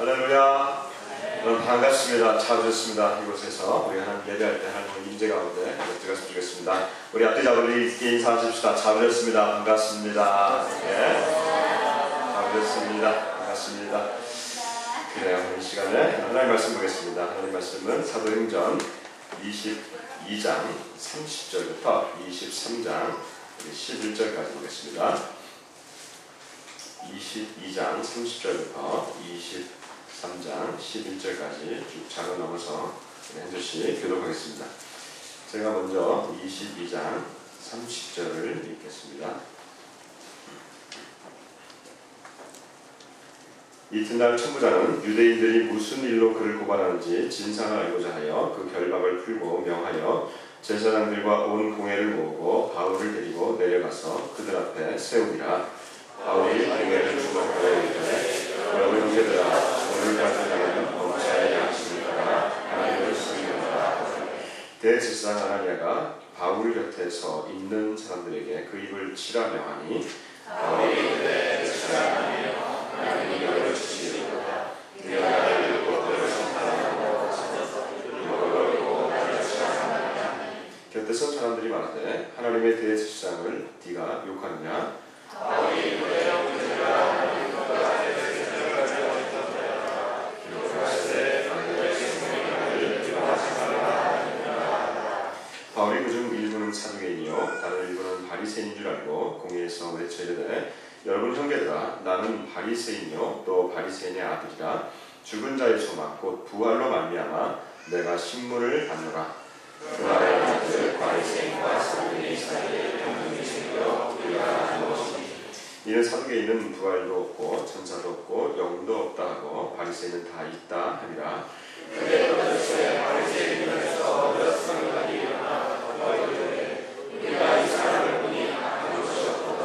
할렐루야. 여러분 반갑습니다. 찾으셨습니다. 이곳에서 우리 하나님 예배할 때 하나님 임재 가운데 들어갔으면 좋겠습니다. 우리 앞뒤 잡으리 인사하십시다. 찾으셨습니다. 반갑습니다. 찾으셨습니다. 반갑습니다. 그래요. 이 시간에 하나님 말씀 보겠습니다. 하나님 말씀은 사도행전 22장 30절부터 23장 11절까지 보겠습니다. 22장 30절부터 23장 11절까지 쭉 장을 넘어서 한 절씩 교독하겠습니다. 제가 먼저 22장 30절을 읽겠습니다. 이튿날 천부장은 유대인들이 무슨 일로 그를 고발하는지 진상을 알고자 하여 그 결박을 풀고 명하여 제사장들과 온 공회를 모으고 바울을 데리고 내려가서 그들 앞에 세우니라. 바울이 공회를 주목하여 이르되 여러 형제들아 오늘 같은 날에는 범사의 양심을 따라 하나님을 섬기노라. 대제사장 아나니아가 바울 곁에서 있는 사람들에게 그 입을 치라 명하니 바울이 이르되 제사장 아나니아 하나님이 너를 주시리로다. 네가 나를 읽고 너를 심판하고 이걸로 나를 치라. 곁에 선 사람들이 말하되 하나님의 대제사장을 네가 욕하느냐? 바울이 이르되 형제들아 하나님과 대제사장을 가져왔다. 욕하시되 너희의 생명을 기뻐하지 말라. 바울이 그중 일부는 사두개인이요 다른 일부는 바리새인인 줄 알고 공회에서 외쳐 이르되 여러분 형제들아 나는 바리새인이요 또 바리새인의 아들이라. 죽은 자의 소망 곧 부활로 말미암아 내가 신문을 받노라. 그 말의 아들 바리새인과 사두개인 사이에 평등이 생겨 우리가 하는 것이니 이는 사두개인은 부활도 없고 천사도 없고 영도 없다 하고 바리새인은 다 있다 하니라. 그의 뜻에 바리새인에서 몇 사람이 일어나 너희들에게 우리가 이 사람을 보니 악한 것이 없도다.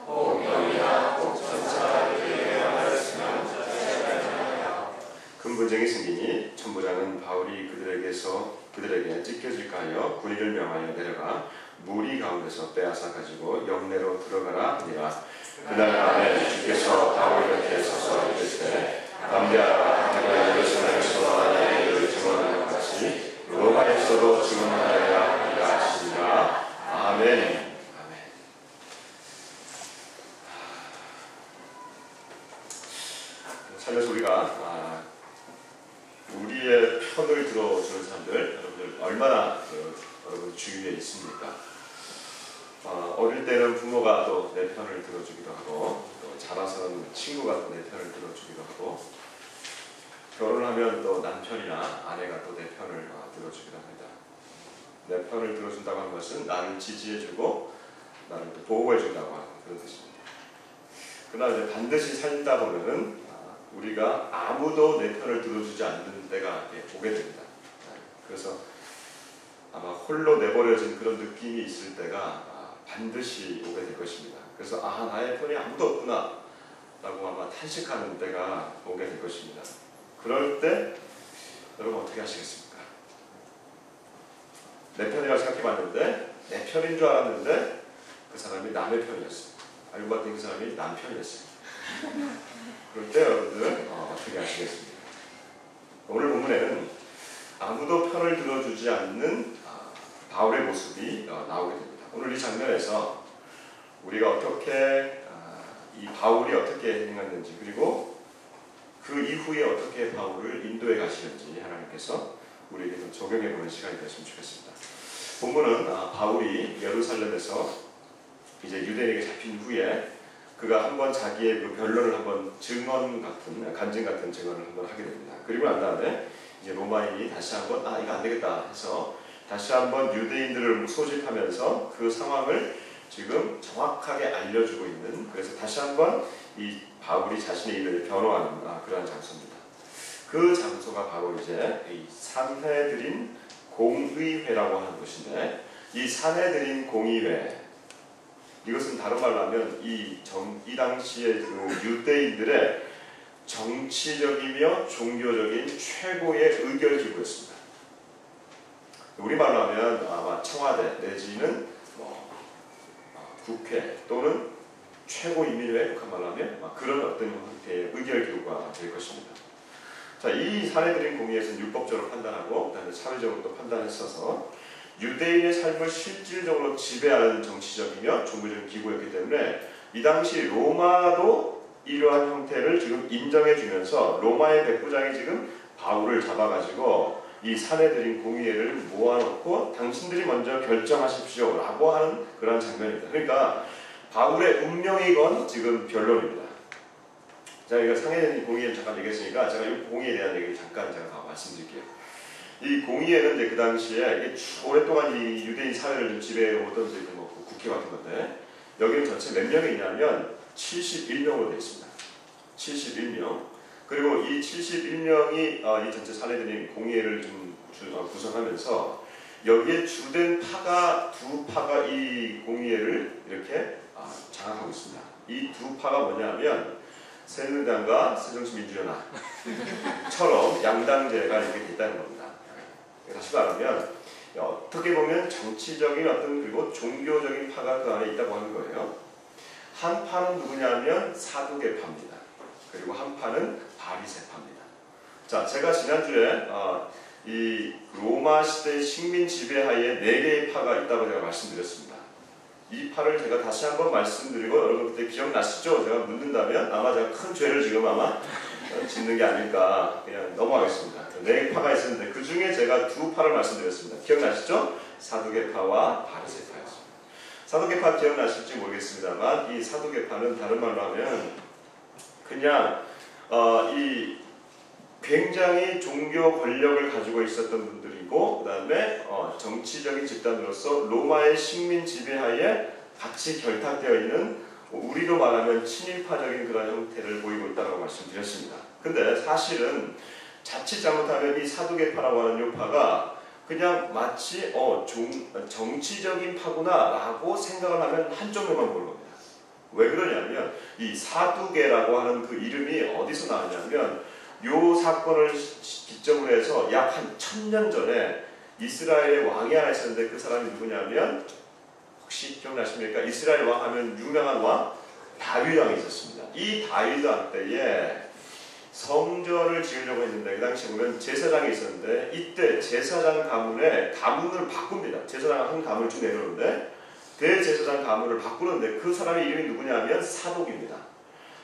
혹 영이나 혹 천사에게 말하였으면 자체하였느냐. 큰 분쟁이 생기니 천부장은 바울이 그들에게 찢겨질까 하여 군인을 명하여 내려가 무리 가운데서 빼앗아 가지고 영내로 들어가라 하니라. 그날 밤에 주께서 바울 곁에 서서 이르시되 담대하라. 내가 예루살렘에서 하나님의 일을 증언하는 것 같이 로마에서도 증언하여야 하리라 하시니라. 아멘. 살면서 우리가 우리의 편을 들어주는 사람들 여러분들 얼마나 여러분 주위에 있습니까? 어릴 때는 부모가 또 내 편을 들어주기도 하고 또 자라서는 친구가 또 내 편을 들어주기도 하고 결혼을 하면 또 남편이나 아내가 또 내 편을 들어주기도 합니다. 내 편을 들어준다고 하는 것은 나를 지지해주고 나를 또 보호해준다고 하는 그런 뜻입니다. 그러나 이제 반드시 살다 보면은 우리가 아무도 내 편을 들어주지 않는 때가 오게 됩니다. 그래서 아마 홀로 내버려진 그런 느낌이 있을 때가 반드시 오게 될 것입니다. 그래서 나의 편이 아무도 없구나 라고 아마 탄식하는 때가 오게 될 것입니다. 그럴 때 여러분 어떻게 하시겠습니까? 내 편이라고 생각해봤는데 내 편인 줄 알았는데 그 사람이 남의 편이었어요. 알고 봤더니 그 사람이 남편이었어요. 그럴 때 여러분들 어떻게 하시겠습니까? 오늘 본문에는 아무도 편을 들어주지 않는 바울의 모습이 나오게 됩니다. 오늘 이 장면에서 우리가 어떻게 이 바울이 어떻게 행했는지 그리고 그 이후에 어떻게 바울을 인도해 가시는지 하나님께서 우리에게 좀 적용해 보는 시간이 되었으면 좋겠습니다. 본문은 바울이 예루살렘에서 이제 유대인에게 잡힌 후에 그가 한번 자기의 그 변론을 한번 간증 같은 증언을 한번 하게 됩니다. 그리고 난 다음에 이제 로마인이 다시 한번 이거 안 되겠다 해서 다시 한번 유대인들을 소집하면서 그 상황을 지금 정확하게 알려주고 있는 그래서 다시 한번 이 바울이 자신의 일을 변호하는 그러한 장소입니다. 그 장소가 바로 이제 이 산헤드린 공의회라고 하는 곳인데 이 산헤드린 공의회 이것은 다른 말로 하면 이 당시의 그 유대인들의 정치적이며 종교적인 최고의 의결기구였습니다. 우리말로 하면 아마 청와대 내지는 국회 또는 최고인민회의 북한 말로 하면 그런 어떤 형태의 의결기구가 될 것입니다. 자, 이 사내들인 공의에서는 율법적으로 판단하고 그다음에 사회적으로도 판단했어서 유대인의 삶을 실질적으로 지배하는 정치적이며 종교적인 기구였기 때문에 이 당시 로마도 이러한 형태를 지금 인정해주면서 로마의 백부장이 지금 바울을 잡아가지고 이 사내들인 공의회를 모아놓고 당신들이 먼저 결정하십시오 라고 하는 그런 장면입니다. 그러니까 바울의 운명이건 지금 변론입니다. 자, 그러니까 사내들인 공의회를 잠깐 얘기했으니까 제가 이 공의회에 대한 얘기를 잠깐 제가 말씀드릴게요. 이 공의회는 이제 그 당시에 이게 오랫동안 이 유대인 사회를 좀 지배해오던 뭐 국회 같은 건데 여기는 전체 몇 명이 있냐면 71명으로 되어 있습니다. 71명. 그리고 이 71명이 이 전체 사내들인 공의회를 좀 구성하면서 여기에 주된 파가 두 파가 이 공의회를 이렇게 장악하고 있습니다. 이 두 파가 뭐냐면 새누리당과 새정치민주연합처럼 양당제가 이렇게 있다는 겁니다. 다시 말하면 어떻게 보면 정치적인 어떤 그리고 종교적인 파가 그 안에 있다고 하는 거예요. 한 파는 누구냐면 사두개파입니다. 그리고 한 파는 바리새파입니다. 자, 제가 지난주에 이 로마 시대 식민 지배하에 4개의 파가 있다고 제가 말씀드렸습니다. 이 파를 제가 다시 한번 말씀드리고 여러분 그때 기억나시죠? 제가 묻는다면 아마 제가 큰 죄를 지금 아마 짓는 게 아닐까 그냥 넘어가겠습니다. 4파가 있었는데 그 중에 제가 2파를 말씀드렸습니다. 기억나시죠? 사두개파와 바리새파였습니다. 사두개파 기억나실지 모르겠습니다만 이 사두개파는 다른 말로 하면 그냥 이 굉장히 종교 권력을 가지고 있었던 분들이고 그 다음에 정치적인 집단으로서 로마의 식민 지배하에 같이 결탁되어 있는 우리로 말하면 친일파적인 그런 형태를 보이고 있다고 말씀드렸습니다. 근데 사실은 자칫 잘못하면 이 사두개파라고 하는 이 파가 그냥 마치 정치적인 파구나 라고 생각을 하면 한쪽 면만 보는 겁니다. 왜 그러냐면 이 사두개라고 하는 그 이름이 어디서 나왔냐면 요 사건을 기점으로 해서 약 한 1000년 전에 이스라엘의 왕이 하나 있었는데 그 사람이 누구냐면 혹시 기억나십니까? 이스라엘 왕 하면 유명한 왕 다윗 왕이 있었습니다. 이 다윗 왕 때에 성전을 지으려고 했는데 그 당시 보면 제사장이 있었는데 이때 제사장 가문에 가문을 바꿉니다. 제사장 한 가문을 쭉 내려오는데 대제사장 가문을 바꾸는데 그 사람의 이름이 누구냐면 사독입니다.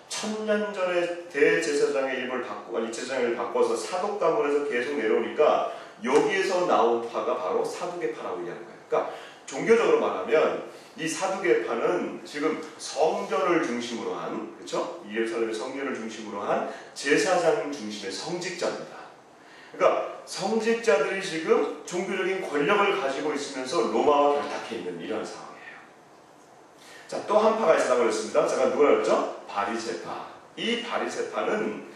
1000년 전에 대제사장의 이름을 제사장을 바꿔서 사독 가문에서 계속 내려오니까 여기에서 나온 파가 바로 사두개파라고 얘기하는 거예요. 그러니까 종교적으로 말하면 이 사두개파는 지금 성전을 중심으로 한, 그렇죠? 예루살렘의 성전을 중심으로 한 제사장 중심의 성직자입니다. 그러니까 성직자들이 지금 종교적인 권력을 가지고 있으면서 로마와 결탁해 있는 이런 상황이에요. 자, 또 한 파가 있다고 그랬습니다. 제가 누구라 그랬죠? 바리새파. 이 바리새파는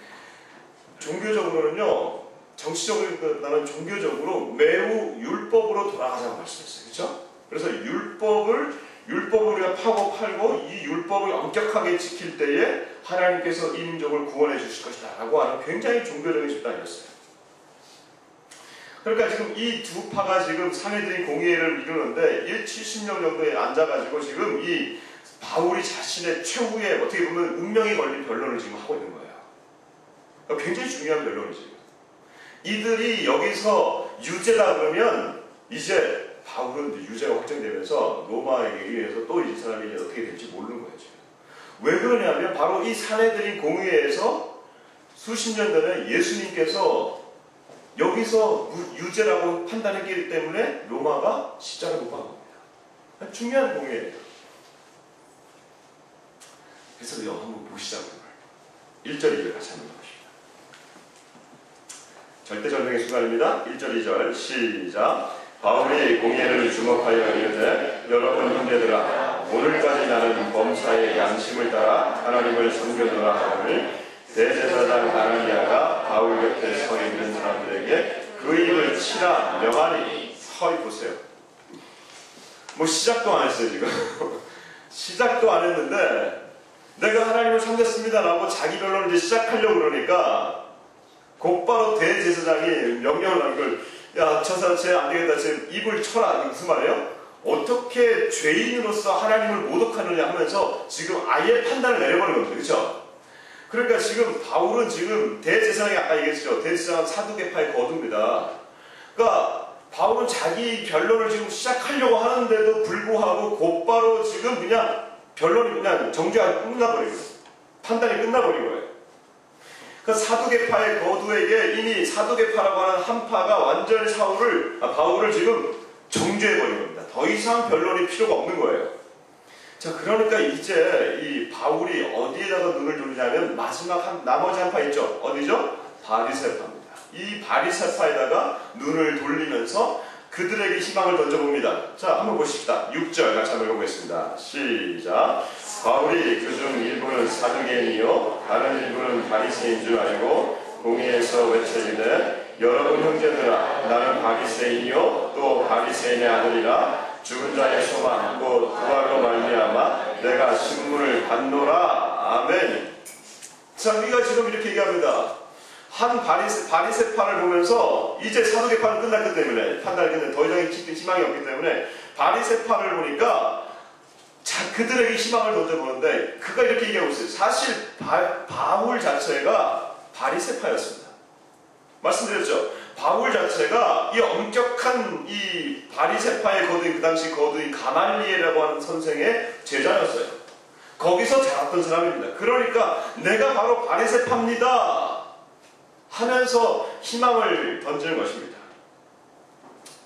종교적으로는요, 정치적으로보다는 종교적으로 매우 율법으로 돌아가자고 말씀했어요. 그렇죠? 그래서 율법을 우리가 파고 팔고 이 율법을 엄격하게 지킬 때에 하나님께서 이 민족을 구원해 주실 것이다 라고 하는 굉장히 종교적인 집단이었어요. 그러니까 지금 이 두 파가 지금 사내들인 공의회를 이루는데 70년 정도에 앉아가지고 지금 이 바울이 자신의 최후의 어떻게 보면 운명이 걸린 변론을 지금 하고 있는 거예요. 그러니까 굉장히 중요한 변론이지. 이들이 여기서 유죄다 그러면 이제 바울은 유죄가 확정되면서 로마에게 의해서 또 이 사람이 어떻게 될지 모르는 거예요. 지금. 왜 그러냐면 바로 이 사내들인 공의회에서 수십 년 전에 예수님께서 여기서 유죄라고 판단했기 때문에 로마가 십자가를 못 박은 겁니다. 중요한 공의회예요. 그래서 한번 보시자고요. 1절 2절 같이 한번 보십시다. 절대절명의 순간입니다. 1절 2절 시작. 바울이 공의회를 주목하여 이르되 여러분 형제들아 오늘까지 나는 범사의 양심을 따라 하나님을 섬겨노라 하오늘 대제사장 아나니아가 바울 곁에 서 있는 사람들에게 그 입을 치라 명하니. 허이 보세요. 뭐 시작도 안 했어요 지금. 시작도 안 했는데 내가 하나님을 섬겼습니다 라고 자기 변론을 이제 시작하려고 그러니까 곧바로 대제사장이 명령을 한 걸 야, 저 사람 쟤 안 되겠다. 쟤 입을 쳐라. 이게 무슨 말이에요? 어떻게 죄인으로서 하나님을 모독하느냐 하면서 지금 아예 판단을 내려버린 겁니다. 그렇죠? 그러니까 지금 바울은 지금 대제사장이 아까 얘기했죠. 대제사장은 사두개파의 거두입니다. 그러니까 바울은 자기 변론을 지금 시작하려고 하는데도 불구하고 곧바로 지금 그냥 변론이 그냥 정죄가 끝나버린 거예요. 판단이 끝나버린 거예요. 그러니까 사두개파의 거두에게 이미 사두개파라고 하는 한파가 완전히 바울을 지금 정죄해버린 겁니다. 더 이상 변론이 필요가 없는 거예요. 자, 그러니까 이제 이 바울이 어디에다가 눈을 돌리냐면 마지막 나머지 한파 있죠? 어디죠? 바리새파입니다. 이 바리새파에다가 눈을 돌리면서 그들에게 희망을 던져봅니다. 자, 한번 보십시다. 6절 같이 한번 읽어보겠습니다. 시작. 바울이 그중 일부는 사두개인이요 다른 일부는 바리새인 줄 알고 공회에서 외치기를 여러분 형제들아 나는 바리새인이요 또 바리새인의 아들이라 죽은 자의 소망 곧 부활로 말미암아 내가 신문을 받노라. 아멘. 자, 우리가 지금 이렇게 얘기합니다. 한 바리새파를 보면서 이제 사두개파는 끝났기 때문에 판단이 끝났는데 더 이상 희망이 없기 때문에 바리새파를 보니까 그들에게 희망을 던져보는데 그가 이렇게 얘기하고 있어요. 사실 바울 자체가 바리새파였습니다. 말씀드렸죠. 바울 자체가 이 엄격한 이 바리새파의 거두인 그 당시 거두인 가말리엘이라고 하는 선생의 제자였어요. 거기서 자랐던 사람입니다. 그러니까 내가 바로 바리새파입니다 하면서 희망을 던지는 것입니다.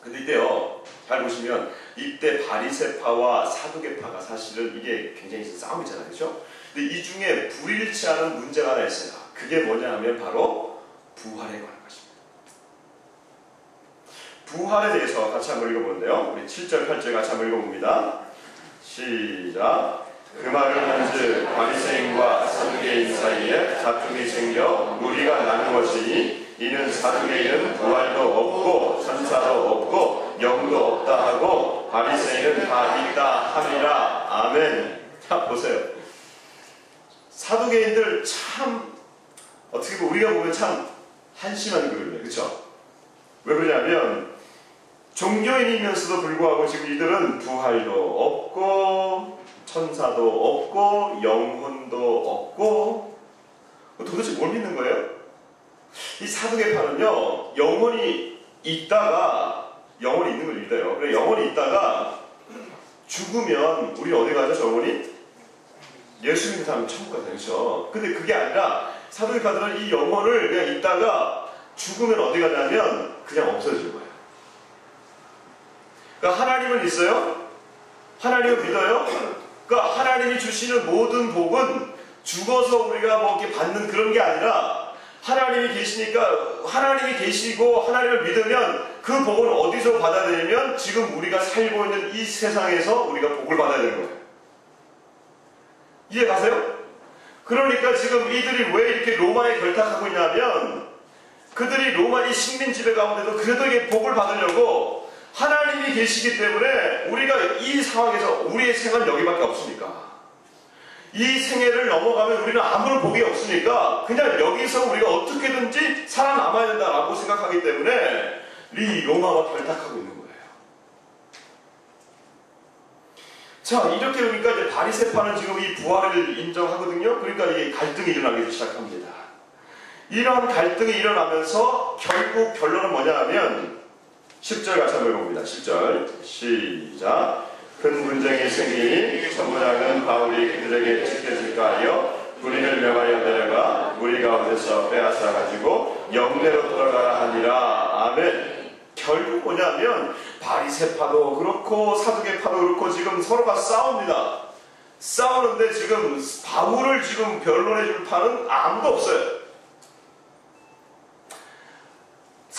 근데 이때요, 잘 보시면 이때 바리새파와 사두개파가 사실은 이게 굉장히 싸움이잖아요. 그렇죠? 근데 이 중에 불일치하는 문제가 하나 있어요. 그게 뭐냐 하면 바로 부활에 관한 것입니다. 부활에 대해서 같이 한번 읽어보는데요. 우리 7절, 8절 같이 한번 읽어봅니다. 시작. 그 말을 한즉 바리새인과 사두개인 사이에 다툼이 생겨 무리가 나는 것이니 이는 사두개인은 부활도 없고 천사도 없고 영도 없다 하고 바리새인은 다 있다 함이라. 아멘. 자, 보세요. 사두개인들 참 어떻게 보면 우리가 보면 참 한심한 그룹이에요. 그렇죠? 왜 그러냐면 종교인이면서도 불구하고 지금 이들은 부활도 없고 천사도 없고 영혼도 없고 도대체 뭘 믿는 거예요? 이 사두개파는요, 영혼이 있는 걸 믿어요. 그래, 영혼이 있다가 죽으면 우리 어디 가죠? 저 영혼이? 예수 믿는 사람은 천국 가죠. 그렇죠? 근데 그게 아니라 사두개파들은 이 영혼을 그냥 있다가 죽으면 어디 가냐면 그냥 없어질 거예요. 그러니까 하나님은 있어요? 하나님을 믿어요? 그러니까 하나님이 주시는 모든 복은 죽어서 우리가 뭐 이렇게 받는 그런 게 아니라 하나님이 계시니까 하나님이 계시고 하나님을 믿으면 그 복은 어디서 받아야 되냐면 지금 우리가 살고 있는 이 세상에서 우리가 복을 받아야 되는 거예요. 이해 가세요? 그러니까 지금 이들이 왜 이렇게 로마에 결탁하고 있냐면 그들이 로마 이 식민 지배 가운데도 그래도 이게 복을 받으려고 하나님이 계시기 때문에 우리가 이 상황에서 우리의 생은 여기밖에 없으니까 이 생애를 넘어가면 우리는 아무런 복이 없으니까 그냥 여기서 우리가 어떻게든지 살아남아야 된다라고 생각하기 때문에 이 로마와 결탁하고 있는 거예요. 자, 이렇게 보니까 이제 바리새파는 지금 이 부활을 인정하거든요. 그러니까 이게 갈등이 일어나기 시작합니다. 이러한 갈등이 일어나면서 결국 결론은 뭐냐 하면 10절 같이 한번 읽어봅니다. 10절 시작. 큰 분쟁이 생기니 전부장은 바울이 그들에게 지켜질까 하여 무리를 명하여 내려가 무리 가운데서 빼앗아 가지고 영내로 돌아가라 하니라. 아멘. 결국 뭐냐면 바리새파도 그렇고 사두개파도 그렇고 지금 서로가 싸웁니다. 싸우는데 지금 바울을 지금 변론해 줄 파는 아무도 없어요.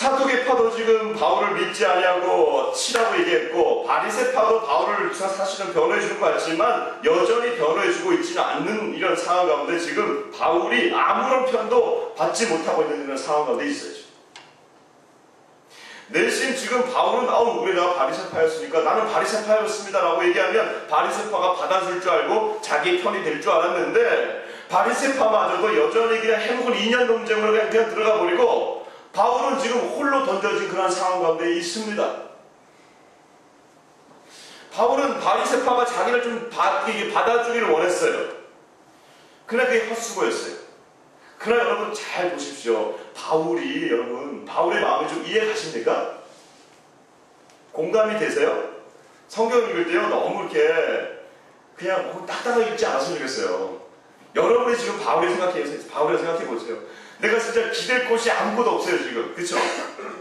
사두개파도 지금 바울을 믿지 아니하고 치라고 얘기했고 바리새파도 바울을 사실은 변호해 주는 것 같지만 여전히 변호해 주고 있지는 않는 이런 상황 가운데 지금 바울이 아무런 편도 받지 못하고 있는 이런 상황 가운데 있어요. 내심 지금 바울은 우리가 바리새파였으니까 나는 바리새파였습니다 라고 얘기하면 바리새파가 받아줄 줄 알고 자기 편이 될 줄 알았는데 바리새파마저도 여전히 그냥 해묵은 2년 논쟁으로 그냥 들어가 버리고 바울은 지금 홀로 던져진 그런 상황 가운데 있습니다. 바울은 바리새파가 자기를 좀 받아주기를 원했어요. 그러나 그게 헛수고였어요. 그러나 여러분 잘 보십시오. 바울의 마음을 좀 이해 가십니까? 공감이 되세요? 성경 읽을 때요, 너무 이렇게 그냥 딱딱하게 읽지 않았으면 좋겠어요. 여러분이 지금 바울을 생각해 보세요. 내가 진짜 기댈 곳이 아무것도 없어요, 지금. 그쵸?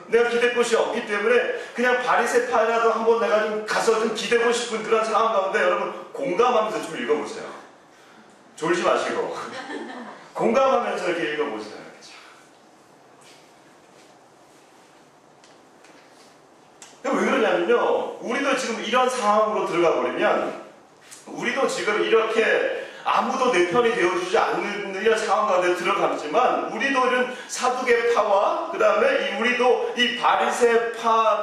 내가 기댈 곳이 없기 때문에 그냥 바리새파라도 한번 내가 좀 가서 좀 기대고 싶은 그런 상황 가운데 여러분 공감하면서 좀 읽어보세요. 졸지 마시고. 공감하면서 이렇게 읽어보세요. 왜 그러냐면요, 우리도 지금 이런 상황으로 들어가 버리면 우리도 지금 이렇게 아무도 내 편이 되어주지 않는 이런 상황 가운데 들어갔지만 우리도 이런 사두개파와 그 다음에 우리도 이 바리새파에게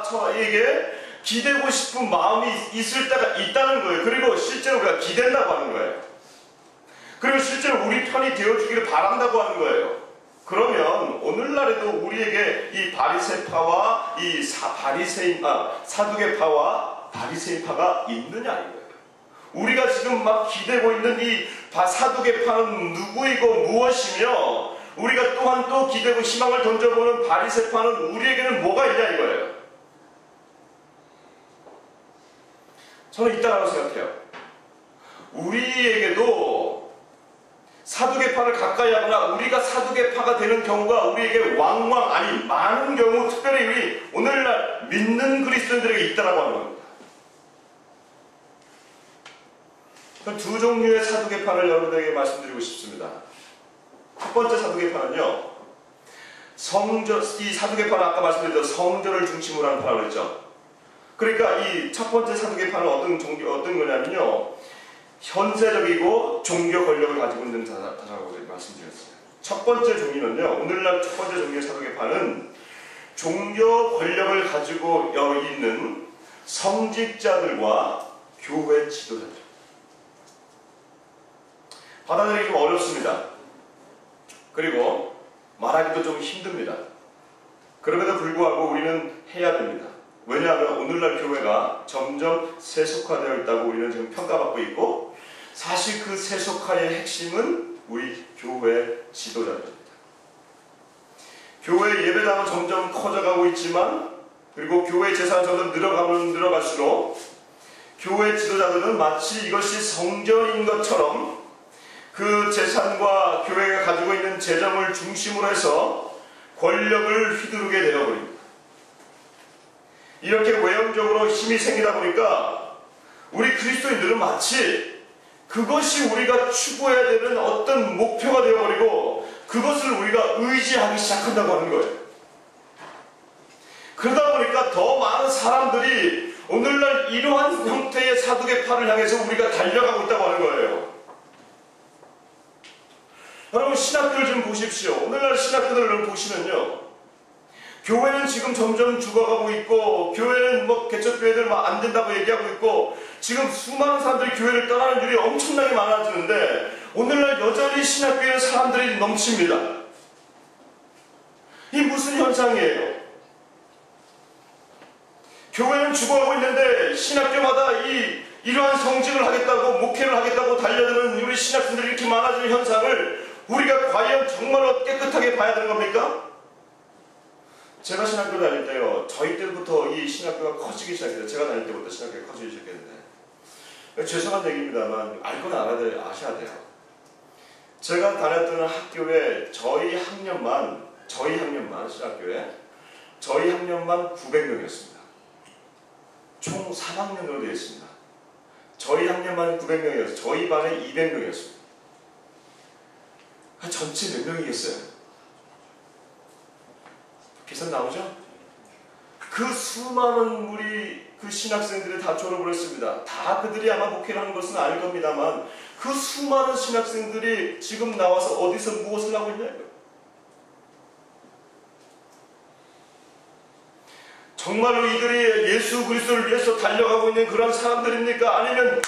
기대고 싶은 마음이 있을 때가 있다는 거예요. 그리고 실제로 우리가 기댄다고 하는 거예요. 그리고 실제로 우리 편이 되어주기를 바란다고 하는 거예요. 그러면 오늘날에도 우리에게 이 바리새파와 이 사두개파와 바리새파가 있느냐 이거예요. 우리가 지금 막 기대고 있는 이 사두개파는 누구이고 무엇이며 우리가 또한 또 기대고 희망을 던져보는 바리새파는 우리에게는 뭐가 있냐 이거예요. 저는 있다고 생각해요. 우리에게도 사두개파를 가까이 하거나 우리가 사두개파가 되는 경우가 우리에게 많은 경우 특별히 우리 오늘날 믿는 그리스도인들에게 있다라고 하는 겁니다. 두 종류의 사두개파를 여러분들에게 말씀드리고 싶습니다. 첫 번째 사두개파는요, 이 사두개파는 아까 말씀드렸던 성전을 중심으로 하는 파라고 했죠. 그러니까 이 첫 번째 사두개파는 어떤 거냐면요, 현세적이고 종교 권력을 가지고 있는 자라고 말씀드렸어요. 첫 번째 종류는요, 오늘날 첫 번째 종류의 사두개파는 종교 권력을 가지고 있는 성직자들과 교회 지도자들. 받아들이기 좀 어렵습니다. 그리고 말하기도 좀 힘듭니다. 그럼에도 불구하고 우리는 해야 됩니다. 왜냐하면 오늘날 교회가 점점 세속화되어 있다고 우리는 지금 평가받고 있고, 사실 그 세속화의 핵심은 우리 교회 지도자들입니다. 교회 예배당은 점점 커져가고 있지만, 그리고 교회 재산이 점점 늘어갈수록 교회 지도자들은 마치 이것이 성전인 것처럼 그 재산과 교회가 가지고 있는 재정을 중심으로 해서 권력을 휘두르게 되어버립니다. 이렇게 외형적으로 힘이 생기다 보니까 우리 그리스도인들은 마치 그것이 우리가 추구해야 되는 어떤 목표가 되어버리고 그것을 우리가 의지하기 시작한다고 하는 거예요. 그러다 보니까 더 많은 사람들이 오늘날 이러한 형태의 사두개파를 향해서 우리가 달려가고 있다고 하는 거예요. 여러분, 신학교를 좀 보십시오. 오늘날 신학교들을 보시면요, 교회는 지금 점점 죽어가고 있고, 교회는 개척교회들 안 된다고 얘기하고 있고, 지금 수많은 사람들이 교회를 떠나는 일이 엄청나게 많아지는데, 오늘날 여전히 신학교에 사람들이 넘칩니다. 이 무슨 현상이에요? 교회는 죽어가고 있는데 신학교마다 이러한 성직을 하겠다고, 목회를 하겠다고 달려드는 우리 신학생들이 이렇게 많아지는 현상을 우리가 과연 정말로 깨끗하게 봐야 되는 겁니까? 제가 신학교 다닐 때요, 저희 때부터 이 신학교가 커지기 시작했어요. 제가 다닐 때부터 신학교가 커지기 시작했는데, 죄송한 얘기입니다만 알거나 아셔야 돼요. 제가 다녔던 학교에 저희 학년만 신학교에 저희 학년만 900명이었습니다. 총 3학년으로 되어 있습니다. 저희 학년만 900명이었어요. 저희 반에 200명이었습니다. 전체 몇 명이겠어요? 계산 나오죠? 그 수많은 우리 그 신학생들이 다 졸업을 했습니다. 다 그들이 아마 목회를 하는 것은 아닐 겁니다만, 그 수많은 신학생들이 지금 나와서 어디서 무엇을 하고 있냐고요. 정말로 이들이 예수 그리스도를 위해서 달려가고 있는 그런 사람들입니까? 아니면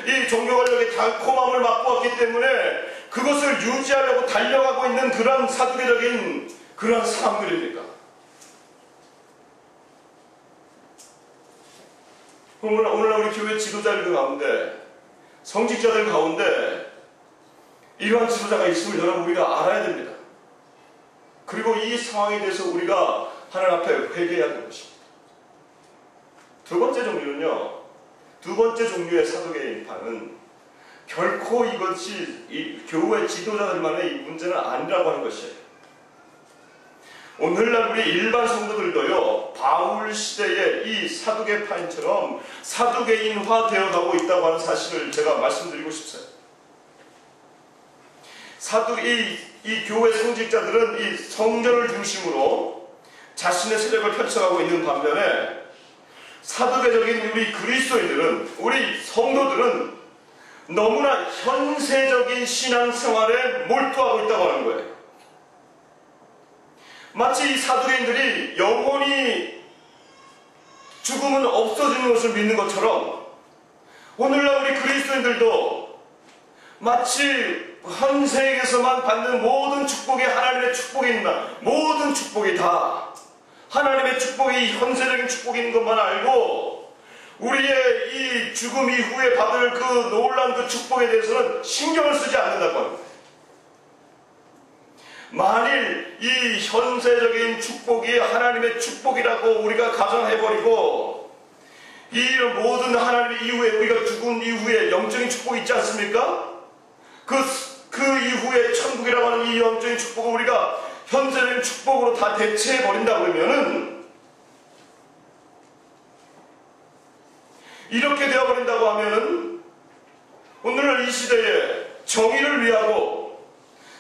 이 종교 권력의 달콤함을 맛보았기 때문에 그것을 유지하려고 달려가고 있는 그런 사두개적인 그런 사람들입니까? 오늘날 우리 교회 지도자들 가운데, 성직자들 가운데 이러한 지도자가 있음을 여러분 우리가 알아야 됩니다. 그리고 이 상황에 대해서 우리가 하나님 앞에 회개해야 하는 것입니다. 두 번째 종류는요, 두 번째 종류의 사두개인파는 결코 이것이 이 교회 지도자들만의 이 문제는 아니라고 하는 것이에요. 오늘날 우리 일반 성도들도요, 바울 시대의 이 사두개파인처럼 사두개인화 되어가고 있다고 하는 사실을 제가 말씀드리고 싶어요. 이 교회 성직자들은 이 성전을 중심으로 자신의 세력을 펼쳐가고 있는 반면에 사두개적인 우리 그리스도인들은, 우리 성도들은 너무나 현세적인 신앙생활에 몰두하고 있다고 하는 거예요. 마치 이 사두개인들이 영원히 죽음은 없어지는 것을 믿는 것처럼 오늘날 우리 그리스도인들도 마치 현세에서만 받는 모든 축복이 하나님의 축복입니다. 모든 축복이 다 하나님의 축복이 현세적인 축복인 것만 알고 우리의 이 죽음 이후에 받을 그 놀라운 그 축복에 대해서는 신경을 쓰지 않는다고 합니다. 만일 이 현세적인 축복이 하나님의 축복이라고 우리가 가정해버리고 이 모든 하나님의 이후에 우리가 죽은 이후에 영적인 축복이 있지 않습니까? 그 이후에 천국이라고 하는 이 영적인 축복을 우리가 현세적인 축복으로 다 대체해버린다고 그러면은, 이렇게 되어버린다고 하면은 오늘날 이 시대에 정의를 위하고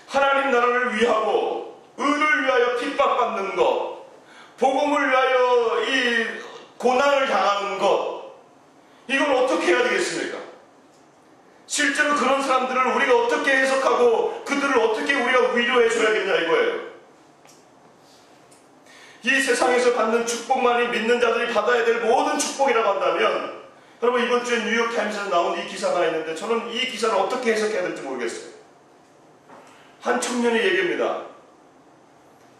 하나님 나라를 위하고 의를 위하여 핍박받는 것, 복음을 위하여 이 고난을 당하는 것, 이걸 어떻게 해야 되겠습니까? 실제로 그런 사람들을 우리가 어떻게 해석하고 그들을 어떻게 우리가 위로해 줘야겠냐 이거예요. 이 세상에서 받는 축복만이 믿는 자들이 받아야 될 모든 축복이라고 한다면, 여러분 이번 주에 뉴욕타임스에서 나온 이 기사가 있는데 저는 이 기사를 어떻게 해석해야 될지 모르겠어요. 한 청년의 얘기입니다.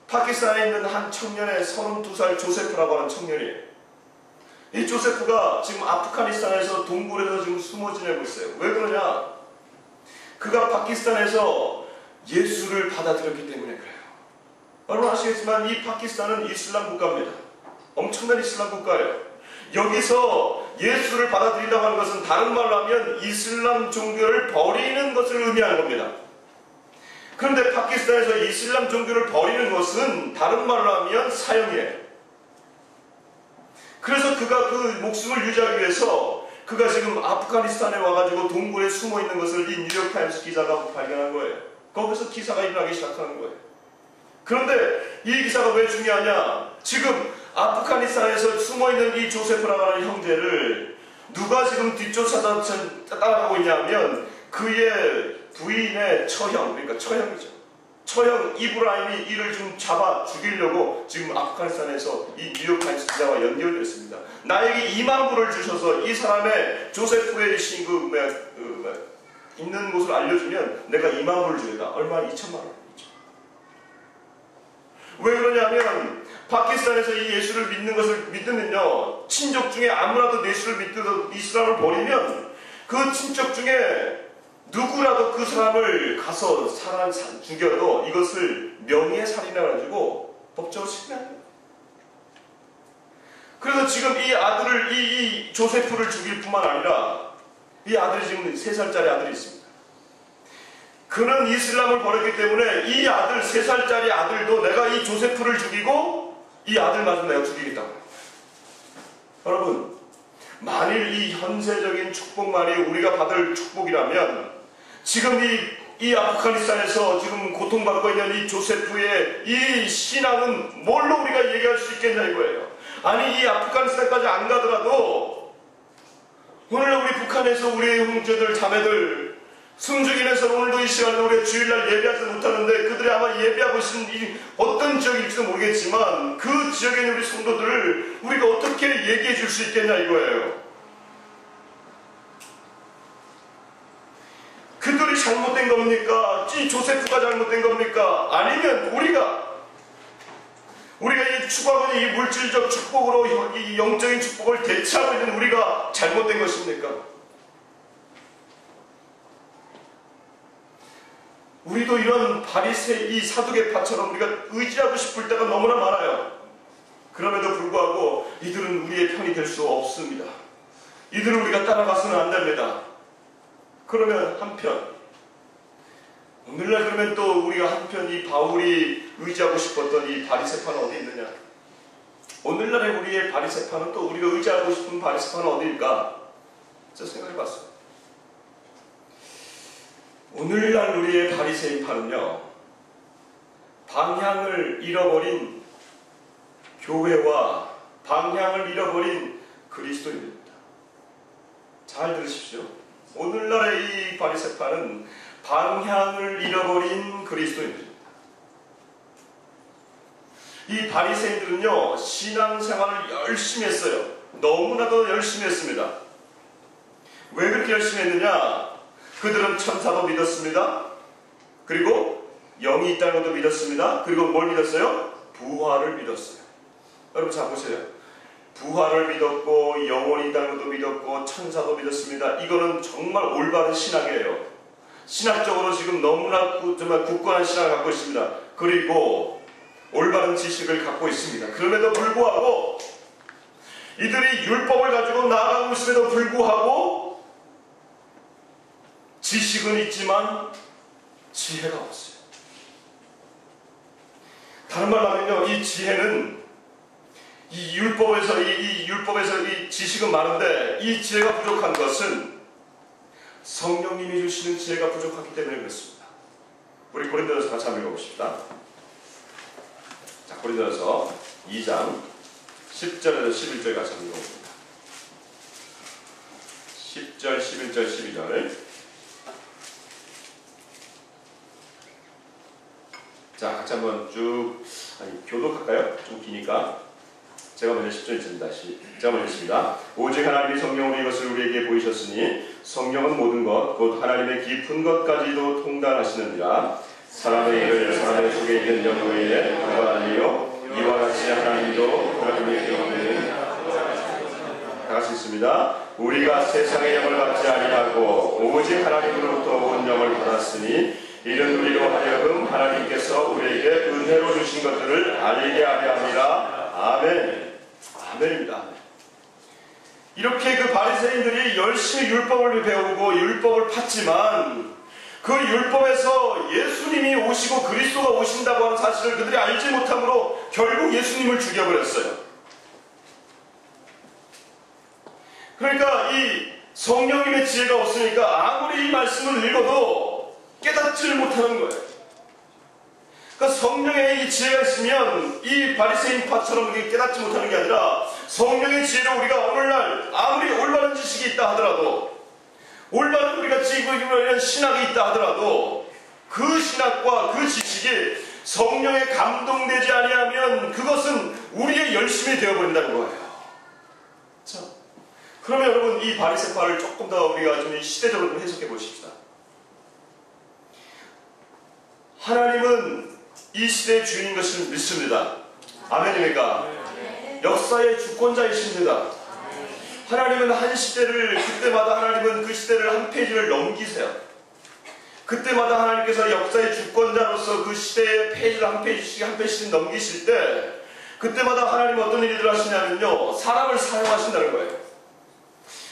파키스탄에 있는 한 청년의 32살 조세프라고 하는 청년이에요. 이 조세프가 지금 아프가니스탄에서 동굴에서 지금 숨어 지내고 있어요. 왜 그러냐? 그가 파키스탄에서 예수를 받아들였기 때문에 그래요. 여러분 아시겠지만 이 파키스탄은 이슬람 국가입니다. 엄청난 이슬람 국가예요. 여기서 예수를 받아들인다고 하는 것은 다른 말로 하면 이슬람 종교를 버리는 것을 의미하는 겁니다. 그런데 파키스탄에서 이슬람 종교를 버리는 것은 다른 말로 하면 사형이에요. 그래서 그가 그 목숨을 유지하기 위해서 그가 지금 아프가니스탄에 와가지고 동굴에 숨어 있는 것을 이 뉴욕타임스 기자가 발견한 거예요. 거기서 기사가 일어나기 시작하는 거예요. 그런데 이 기사가 왜 중요하냐? 지금 아프가니스탄에서 숨어있는 이 조세프라고 하는 형제를 누가 지금 따라가고 있냐면 그의 부인의 처형, 그러니까 처형이죠. 처형 이브라임이 이를 좀 잡아 죽이려고 지금 아프가니스탄에서 이 뉴욕타임스 기자와 연결됐습니다. 나에게 2만 불을 주셔서 이 사람의 조세프의 있는 곳을 알려주면 내가 2만 불을 주겠다. 얼마? 2천만 원. 왜 그러냐면 파키스탄에서 이 예수를 믿는 것을 믿으면요, 친족 중에 아무라도 예수를 믿고 이슬람을 버리면 그 친족 중에 누구라도 그 사람을 가서 죽여도 이것을 명예살인해 가지고 법적으로 책임합니다. 그래서 지금 이 아들을 이 조세프를 죽일 뿐만 아니라 이 아들이 지금 3살짜리 아들이 있습니다. 그는 이슬람을 버렸기 때문에 이 아들 3살짜리 아들도 내가 이 조세프를 죽이고 이 아들마저 내가 죽이겠다고. 여러분, 만일 이 현세적인 축복만이 우리가 받을 축복이라면 지금 이 아프가니스탄에서 지금 고통받고 있는 이 조세프의 이 신앙은 뭘로 우리가 얘기할 수 있겠냐 이거예요. 아니 이 아프가니스탄까지 안 가더라도 오늘 우리 북한에서 우리의 형제들 자매들 숨죽이면서 오늘도 이 시간에 우리가 주일날 예배하지 못하는데 그들이 아마 예배하고 있는 이 어떤 지역일지도 모르겠지만 그 지역에 있는 우리 성도들을 우리가 어떻게 얘기해 줄 수 있겠냐 이거예요. 그들이 잘못된 겁니까? 이 조세프가 잘못된 겁니까? 아니면 우리가 이 추구하고 있는 이 물질적 축복으로 이 영적인 축복을 대체하고 있는 우리가 잘못된 것입니까? 우리도 이런 바리새인 이 사두개파처럼 우리가 의지하고 싶을 때가 너무나 많아요. 그럼에도 불구하고 이들은 우리의 편이 될 수 없습니다. 이들은 우리가 따라가서는 안 됩니다. 그러면 한편 오늘날 그러면 또 우리가 한편 이 바울이 의지하고 싶었던 이 바리새파는 어디 있느냐? 오늘날의 우리의 바리새파는 또 우리가 의지하고 싶은 바리새파는 어디일까? 제가 생각해봤어요. 오늘날 우리의 바리새인파는요, 방향을 잃어버린 교회와 방향을 잃어버린 그리스도인입니다. 잘 들으십시오. 오늘날의 이 바리새파는 방향을 잃어버린 그리스도인들입니다. 이 바리새인들은요, 신앙생활을 열심히 했어요. 너무나도 열심히 했습니다. 왜 그렇게 열심히 했느냐? 그들은 천사도 믿었습니다. 그리고 영이 있다는 것도 믿었습니다. 그리고 뭘 믿었어요? 부활을 믿었어요. 여러분 잘 보세요. 부활을 믿었고 영혼이 있다는 것도 믿었고 천사도 믿었습니다. 이거는 정말 올바른 신학이에요. 신학적으로 지금 너무나 정말 굳건한 신학을 갖고 있습니다. 그리고 올바른 지식을 갖고 있습니다. 그럼에도 불구하고 이들이 율법을 가지고 나아가고 있음에도 불구하고 지식은 있지만 지혜가 없어요. 다른 말로 하면요, 이 지혜는 이 율법에서 이 지식은 많은데 이 지혜가 부족한 것은 성령님이 주시는 지혜가 부족하기 때문에 그렇습니다. 우리 고린도전서 같이 한번 읽어봅시다. 자, 고린도전서 2장 10절에서 11절 같이 한번 읽어봅니다. 10절, 11절, 12절. 자, 같이 한번 쭉 교독할까요? 좀 기니까. 제가 먼저 10절 읽습니다. 제가 먼저 읽습니다. 오직 하나님이 성령으로 이것을 우리에게 보이셨으니 성령은 모든 것, 곧 하나님의 깊은 것까지도 통달하시느니라. 사람의 일을 사람의 속에 있는 영혼에 누가 아니요 이와 같이 하나님도 하나님의 영혼에 다 같이 읽습니다. 우리가 세상의 영을 받지 아니하고 오직 하나님으로부터 온 영을 받았으니 이는 우리로 하여금 하나님께서 우리에게 은혜로 주신 것들을 알게 하려 함이라. 아멘. 아멘입니다. 이렇게 그 바리새인들이 열심히 율법을 배우고 율법을 팠지만 그 율법에서 예수님이 오시고 그리스도가 오신다고 하는 사실을 그들이 알지 못함으로 결국 예수님을 죽여버렸어요. 그러니까 이 성령님의 지혜가 없으니까 아무리 이 말씀을 읽어도 깨닫지를 못하는 거예요. 그러니까 성령의 이 지혜가 있으면 이 바리새인파처럼 깨닫지 못하는 게 아니라 성령의 지혜를 우리가 오늘날 아무리 올바른 지식이 있다 하더라도 올바른 우리가 지고 있는 신학이 있다 하더라도 그 신학과 그 지식이 성령에 감동되지 아니하면 그것은 우리의 열심이 되어버린다는 거예요. 자, 그러면 여러분 이 바리새파를 조금 더 우리가 좀 시대적으로 좀 해석해 보십시다. 하나님은 이 시대의 주인인 것을 믿습니다. 아멘입니까? 역사의 주권자이십니다. 하나님은 한 시대를 그때마다 하나님은 그 시대를 한 페이지를 넘기세요. 그때마다 하나님께서 역사의 주권자로서 그 시대의 페이지를 한 페이지씩 한 페이지씩 넘기실 때 그때마다 하나님은 어떤 일들을 하시냐면요, 사람을 사용하신다는 거예요.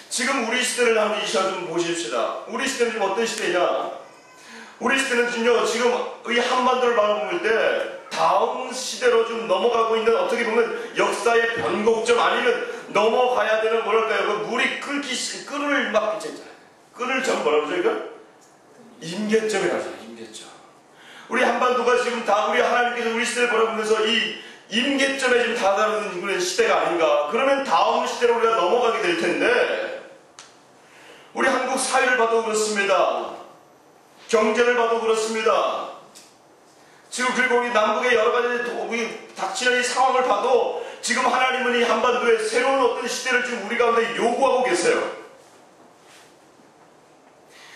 지금 우리 시대를 한번 이 시간 좀 보십시다. 우리 시대는 지금 어떤 시대냐? 우리 시대는 지금 이 한반도를 바라볼 때 다음 시대로 좀 넘어가고 있는, 어떻게 보면 역사의 변곡점 아니면 넘어가야 되는 뭐랄까요? 그 물이 끓을 막 끓을 점 뭐라고 그러죠? 이거? 임계점이라죠. 임계점. 우리 한반도가 지금 다 우리 하나님께서 우리 시대를 바라보면서 이 임계점에 지금 다다르는 그런 시대가 아닌가. 그러면 다음 시대로 우리가 넘어가게 될 텐데 우리 한국 사회를 봐도 그렇습니다. 경제를 봐도 그렇습니다. 지금 그리고 우리 남북의 여러 가지 닥치는 이 상황을 봐도 지금 하나님은 이 한반도에 새로운 어떤 시대를 지금 우리 가운데 요구하고 계세요.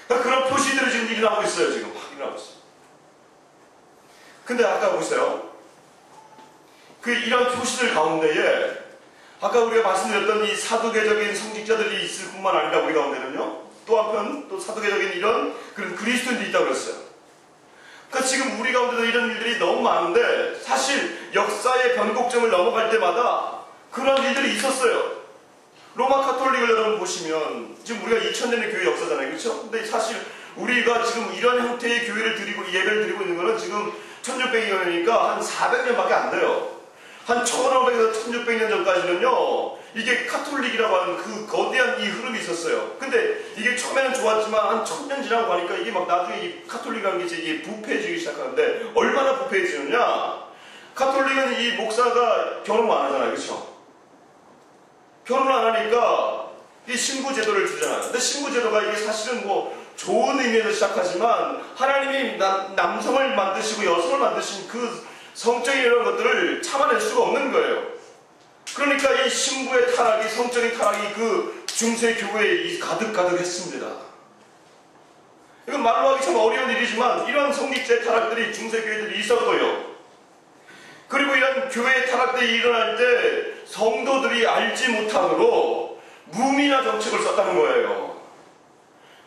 그러니까 그런 표시들이 지금 일어나고 있어요. 지금 확 일어나고 있어요. 근데 아까 보세요. 이런 표시들 가운데에 아까 우리가 말씀드렸던 이 사두개적인 성직자들이 있을 뿐만 아니라 우리 가운데는요, 또 한편 또 사두개적인 이런 그런 그리스도인들이 있다고 그랬어요. 그러니까 지금 우리 가운데도 이런 일들이 너무 많은데 사실 역사의 변곡점을 넘어갈 때마다 그런 일들이 있었어요. 로마 카톨릭을 여러분 보시면 지금 우리가 2000년의 교회 역사잖아요. 그렇죠? 근데 사실 우리가 지금 이런 형태의 교회를 드리고 예배를 드리고 있는 거는 지금 1600년이니까 한 400년밖에 안 돼요. 한 1500에서 1600년 전까지는요, 이게 카톨릭이라고 하는 그 거대한 이 흐름이 있었어요. 근데 이게 처음에는 좋았지만 한 1000년 지나고 가니까 이게 막 나중에 이 카톨릭이라는 게 이제 부패해지기 시작하는데, 얼마나 부패해지느냐? 카톨릭은 이 목사가 결혼을 안 하잖아요. 그렇죠? 결혼을 안 하니까 이 신부제도를 주잖아요. 근데 신부제도가 이게 사실은 뭐 좋은 의미에서 시작하지만 하나님이 남성을 만드시고 여성을 만드신 그 성적인 이런 것들을 참아낼 수가 없는 거예요. 그러니까 이 신부의 타락이, 성적인 타락이 그 중세 교회에 가득가득했습니다. 이건 말로 하기 참 어려운 일이지만 이런 성립자의 타락들이 중세 교회들이 있었고요. 그리고 이런 교회의 타락들이 일어날 때 성도들이 알지 못함으로 무미나 정책을 썼다는 거예요.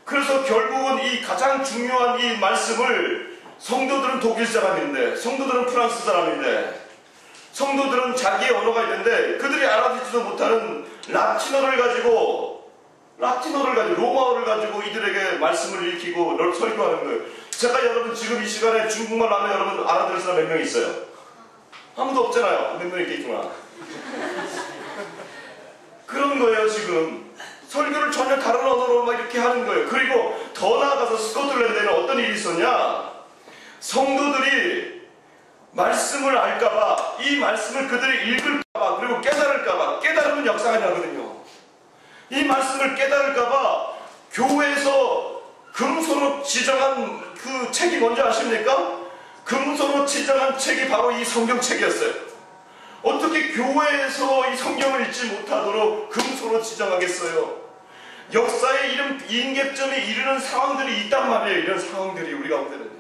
그래서 결국은 이 가장 중요한 이 말씀을 성도들은 독일 사람인데, 성도들은 프랑스 사람인데, 성도들은 자기의 언어가 있는데 그들이 알아듣지도 못하는 라틴어를 가지고 로마어를 가지고 이들에게 말씀을 읽히고 설교하는 거예요. 제가 여러분 지금 이 시간에 중국말 하면 여러분 알아들을 사람 몇 명 있어요? 아무도 없잖아요. 몇 명 있겠구나. 그런 거예요. 지금 설교를 전혀 다른 언어로 막 이렇게 하는 거예요. 그리고 더 나아가서 스코틀랜드에는 어떤 일이 있었냐? 성도들이 말씀을 알까봐, 이 말씀을 그들이 읽을까봐, 그리고 깨달을까봐, 깨달으면 역사가 나거든요. 이 말씀을 깨달을까봐 교회에서 금소로 지정한 그 책이 뭔지 아십니까? 금소로 지정한 책이 바로 이 성경책이었어요. 어떻게 교회에서 이 성경을 읽지 못하도록 금소로 지정하겠어요? 역사의 이런 인계점에 이르는 상황들이 있단 말이에요. 이런 상황들이 우리 가운데는.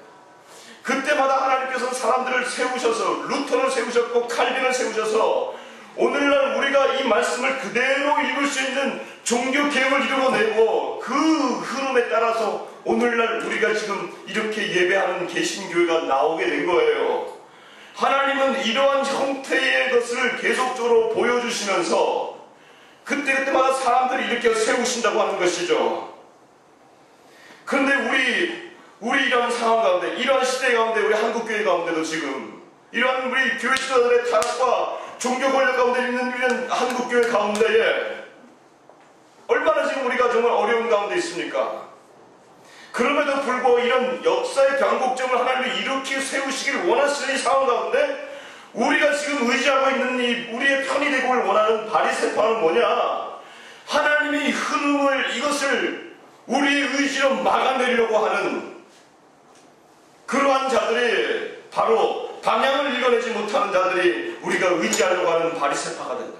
그때마다 하나님께서는 사람들을 세우셔서, 루터를 세우셨고 칼빈을 세우셔서 오늘날 우리가 이 말씀을 그대로 읽을 수 있는 종교개혁을 이루어내고, 그 흐름에 따라서 오늘날 우리가 지금 이렇게 예배하는 개신교회가 나오게 된 거예요. 하나님은 이러한 형태의 것을 계속적으로 보여주시면서 그때마다 사람들이 이렇게 세우신다고 하는 것이죠. 그런데 우리 이런 상황 가운데, 이러한 시대 가운데, 우리 한국교회 가운데도 지금 이러한 우리 교회 지도자들의 타락과 종교 권력 가운데 있는 이런 한국교회 가운데에 얼마나 지금 우리가 정말 어려운 가운데 있습니까? 그럼에도 불구하고 이런 역사의 변곡점을 하나님이 이렇게 세우시길 원하시는 이 상황 가운데 우리가 지금 의지하고 있는 이 우리의 편이 되기를 원하는 바리새파는 뭐냐? 하나님의 흐름을, 이것을 우리의 의지로 막아내려고 하는 그러한 자들이, 바로 방향을 읽어내지 못하는 자들이 우리가 의지하려고 하는 바리새파가 된다.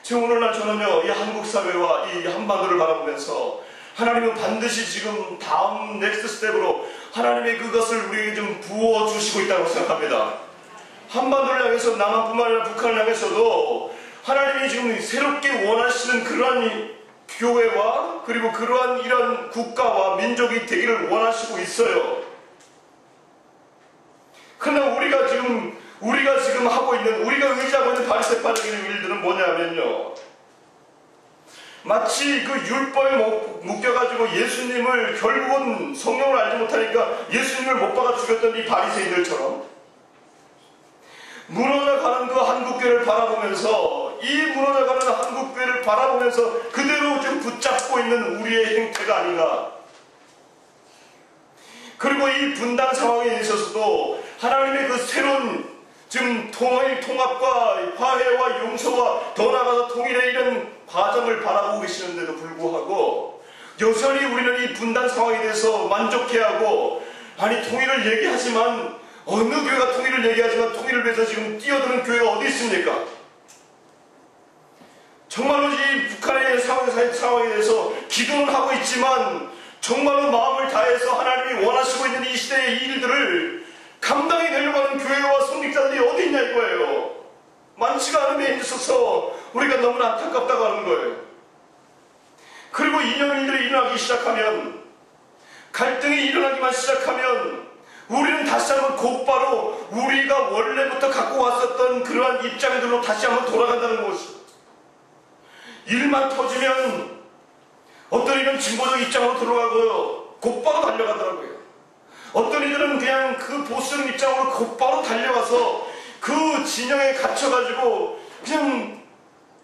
지금 오늘날 저는요, 이 한국 사회와 이 한반도를 바라보면서 하나님은 반드시 지금 다음 넥스트 스텝으로 하나님의 그것을 우리에게 좀 부어주시고 있다고 생각합니다. 한반도를 향해서, 남한뿐만 아니라 북한을 향해서도 하나님이 지금 새롭게 원하시는 그러한 교회와, 그리고 그러한 이런 국가와 민족이 되기를 원하시고 있어요. 그러나 우리가 지금 하고 있는, 우리가 의지하고 있는 바리새파적인 일들은 뭐냐면요, 마치 그 율법에 묶여가지고 예수님을, 결국은 성령을 알지 못하니까 예수님을 못 박아 죽였던 이 바리새인들처럼 무너져가는 그 한국교회를 바라보면서, 이 무너져가는 한국교회를 바라보면서 그대로 좀 붙잡고 있는 우리의 행태가 아닌가. 그리고 이 분단 상황에 있어서도 하나님의 그 새로운 지금 통합과 화해와 용서와 더 나아가서 통일의 이런 과정을 바라보고 계시는데도 불구하고 여전히 우리는 이 분단 상황에 대해서 만족해하고, 아니 통일을 얘기하지만, 어느 교회가 통일을 얘기하지만 통일을 위해서 지금 뛰어드는 교회가 어디 있습니까? 정말로 이 북한의 상황에 대해서 기도는 하고 있지만 정말로 마음을 다해서 하나님이 원하시고 있는 이 시대의 일들을 감당해내려고 하는 교회와 성직자들이 어디 있냐 이거예요. 많지가 않은 데 있어서 우리가 너무나 안타깝다고 하는 거예요. 그리고 이런 일들이 일어나기 시작하면 갈등이 일어나기만 시작하면 우리는 다시 한번 곧바로 우리가 원래부터 갖고 왔었던 그러한 입장들로 다시 한번 돌아간다는 것이죠. 일만 터지면 어떤 이는 진보적 입장으로 들어가고 곧바로 달려가더라고요. 어떤 이들은 그냥 그 보수적 입장으로 곧바로 달려가서 그 진영에 갇혀가지고 그냥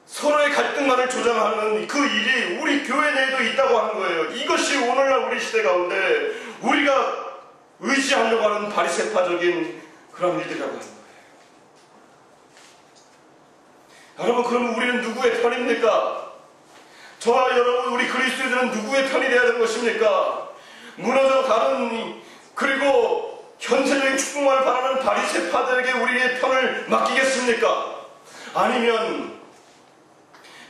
서로의 갈등만을 조장하는 그 일이 우리 교회 내에도 있다고 하는 거예요. 이것이 오늘날 우리 시대 가운데 우리가 의지하려고 하는 바리새파적인 그런 일들이라고 하는 거예요. 여러분, 그러면 우리는 누구의 편입니까? 저와 여러분, 우리 그리스도인들은 누구의 편이 되어야 되는 것입니까? 무너져 가는 그리고 현세적인 축복만을 바라는 바리새파들에게 우리의 편을 맡기겠습니까? 아니면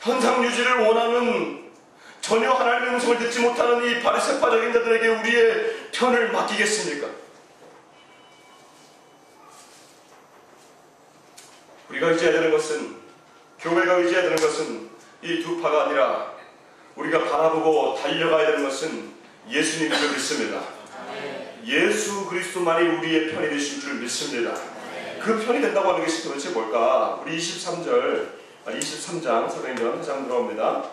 현상 유지를 원하는 전혀 하나님의 음성을 듣지 못하는 이 바리새파적인 자들에게 우리의 편을 맡기겠습니까? 우리가 의지해야 되는 것은, 교회가 의지해야 되는 것은 이 두 파가 아니라 우리가 바라보고 달려가야 되는 것은 예수님을 믿습니다. 예수 그리스도만이 우리의 편이 되신 줄 믿습니다. 그 편이 된다고 하는 것이 도대체 뭘까? 우리 23장 사도행전 회장 들어옵니다.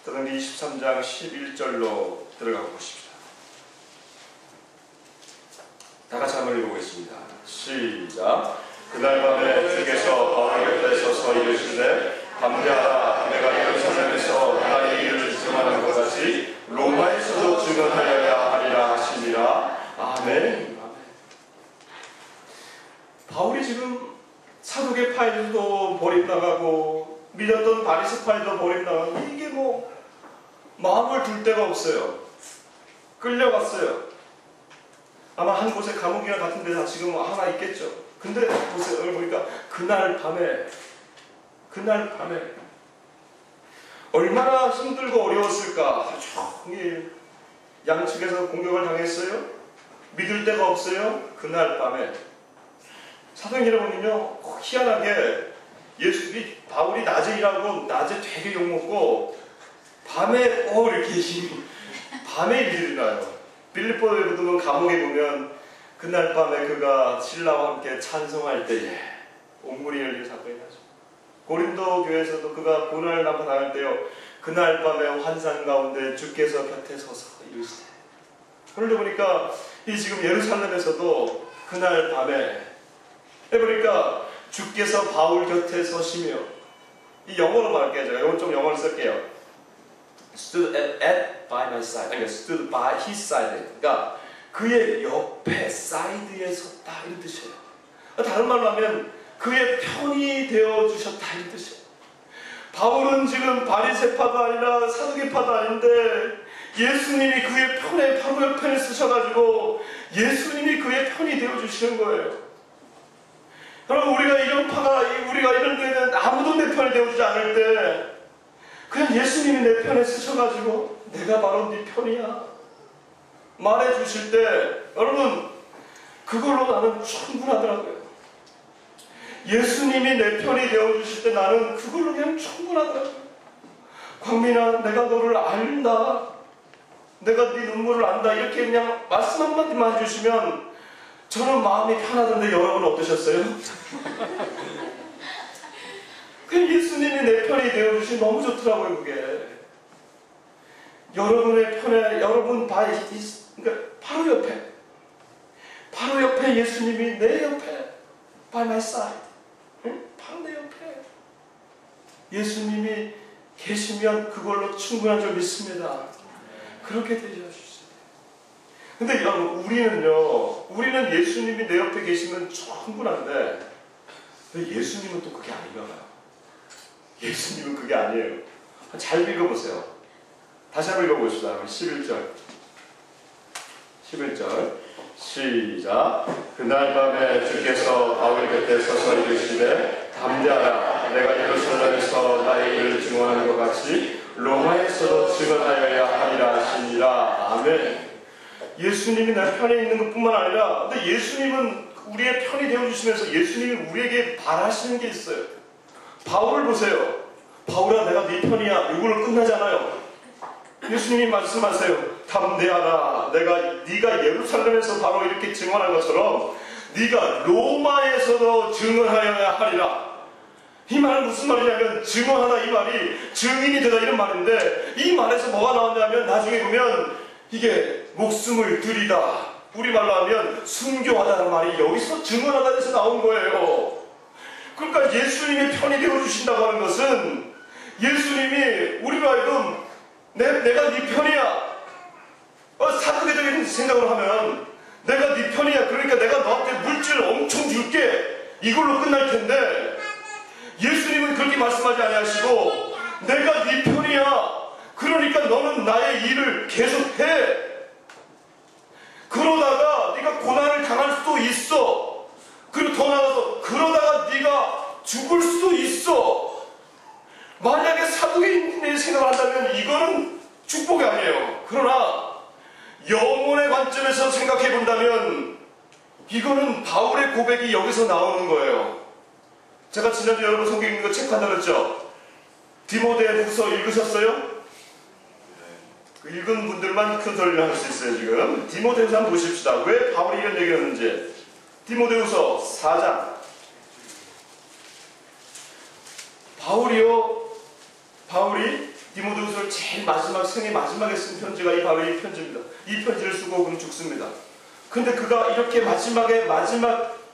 사도행전 23장 11절로 들어가 보십시다. 다 같이 한번 읽어보겠습니다. 시작. 그날 밤에 주께서 바울 곁에 서서 이르시되 밤자라 내가 예루살렘에서 나의 일을 증언하는 것 같이 로마에서도 증언하여야 하리라 하시니라. 아멘. 바울이 지금 사두개 파일도 버림당하고 믿었던 바리새파일도 버림당하고 이게 뭐 마음을 둘 데가 없어요. 끌려갔어요. 아마 한 곳에 감옥이나 같은 데서 지금 하나 있겠죠. 근데 보세요. 여기 보니까 그날 밤에 얼마나 힘들고 어려웠을까. 종일 양측에서 공격을 당했어요. 믿을 데가 없어요. 그날 밤에 사도행전에 보면요, 희한하게 바울이 낮에 일하고 낮에 되게 욕먹고 밤에 이렇게 밤에 일이 나요. 빌립보에 보면 감옥에 보면 그날 밤에 그가 신라와 함께 찬송할 때에 옥문이 열린 사건이 나죠. 고린도 교회에서도 그가 고난을 당할 때요, 그날 밤에 환상 가운데 주께서 곁에 서서 이르시되. 그러다 보니까 이 지금 예루살렘에서도 그날 밤에 해보니까 주께서 바울 곁에 서시며, 이 영어로 말할게요. 제가 이건 좀 영어로 쓸게요. stood at by my side. 아니, stood by his side. 그러니까 그의 옆에, 사이드에 섰다 이런 뜻이에요. 다른 말로 하면 그의 편이 되어 주셨다 이런 뜻이에요. 바울은 지금 바리새파도 아니라 사두개파도 아닌데 예수님이 그의 편에 바로 옆에 쓰셔가지고 예수님이 그의 편이 되어 주시는 거예요. 여러분, 우리가 이런 데는 아무도 내 편이 되어주지 않을 때 그냥 예수님이 내 편에 쓰셔가지고 내가 바로 네 편이야 말해주실 때, 여러분, 그걸로 나는 충분하더라고요. 예수님이 내 편이 되어주실 때 나는 그걸로 그냥 충분하더라고요. 광민아, 내가 너를 안다, 내가 네 눈물을 안다, 이렇게 그냥 말씀 한마디만 해주시면 저는 마음이 편하던데 여러분 어떠셨어요? 그냥 예수님이 내 편이 되어주시면 너무 좋더라고요. 그게 여러분의 편에, 여러분 그러니까 바로 옆에 예수님이 내 옆에, by my side, 바로 내 옆에 예수님이 계시면 그걸로 충분한 줄 믿습니다. 그렇게 되셔주세요. 근데 여러분, 우리는 예수님이 내 옆에 계시면 충분한데, 근데 예수님은 또 그게 아닌가 봐요. 예수님은 그게 아니에요. 잘 읽어보세요. 다시 한번 읽어보시다. 11절 시작. 그날 밤에 주께서 바울 곁에 서서 이르시되 담대하라, 내가 예루살렘에서 나의 일을 증언하는 것 같이 로마에서도 증언하여야 하리라 하시니라. 아멘. 예수님이 내 편에 있는 것뿐만 아니라, 근데 예수님은 우리의 편이 되어주시면서 예수님이 우리에게 바라시는 게 있어요. 바울을 보세요. 바울아, 내가 네 편이야. 이걸로 끝나지 않아요. 예수님이 말씀하세요. 담대하라. 네가 예루살렘에서 바로 이렇게 증언한 것처럼 네가 로마에서도 증언하여야 하리라. 이 말은 무슨 말이냐면 증언하다, 이 말이 증인이 되다 이런 말인데, 이 말에서 뭐가 나왔냐면 나중에 보면 이게 목숨을 들이다, 우리말로 하면 순교하다는 말이 여기서 증언하다에서 나온 거예요. 그러니까 예수님이 편이 되어주신다고 하는 것은 예수님이 우리로 하여금 내가 네 편이야, 사극적인 생각을 하면 내가 네 편이야, 그러니까 내가 너한테 물질 엄청 줄게, 이걸로 끝날 텐데 예수님은 그렇게 말씀하지 아니하시고 내가 네 편이야, 그러니까 너는 나의 일을 계속해. 그러다가 네가 고난을 당할 수도 있어. 그리고 더 나아가서 그러다가 네가 죽을 수도 있어. 만약에 사도인의 생각을 한다면 이거는 축복이 아니에요. 그러나 영혼의 관점에서 생각해 본다면 이거는 바울의 고백이 여기서 나오는 거예요. 제가 지난주 여러분 성경 읽는 거 체크한다 그랬죠? 디모데후서 읽으셨어요? 그 읽은 분들만 큰 소리를 할 수 있어요. 지금 디모데후서 한번 보십시다. 왜 바울이 이런 얘기를 했는지. 디모데후서 4장. 바울이 디모데후서를 제일 마지막, 생애 마지막에 쓴 편지가 이 바울의 편지입니다. 이 편지를 쓰고 그는 죽습니다. 근데 그가 이렇게 마지막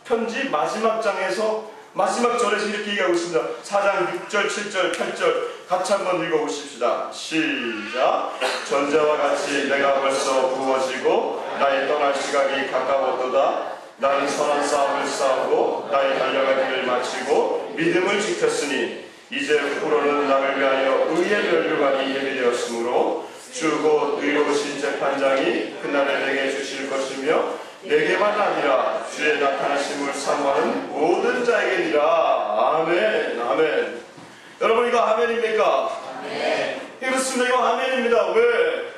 편지 마지막 장에서 마지막 절에서 이렇게 얘기하고 있습니다. 4장 6절, 7절, 8절 같이 한번 읽어보십시다. 시작. 전자와 같이 내가 벌써 부어지고 나의 떠날 시각이 가까웠도다. 나는 선한 싸움을 싸우고 나의 달려갈 길을 마치고 믿음을 지켰으니 이제 후로는 나를 위하여 의의 면류관이 예비되었으므로 주고 의로우신 재판장이 그날에 내게 주실 것이며 내게만 아니라 주의 나타나심을 사모하는 모든 자에게니라. 아멘. 아멘. 여러분 이거 아멘입니까? 아멘. 그렇습니다. 이거 아멘입니다. 왜?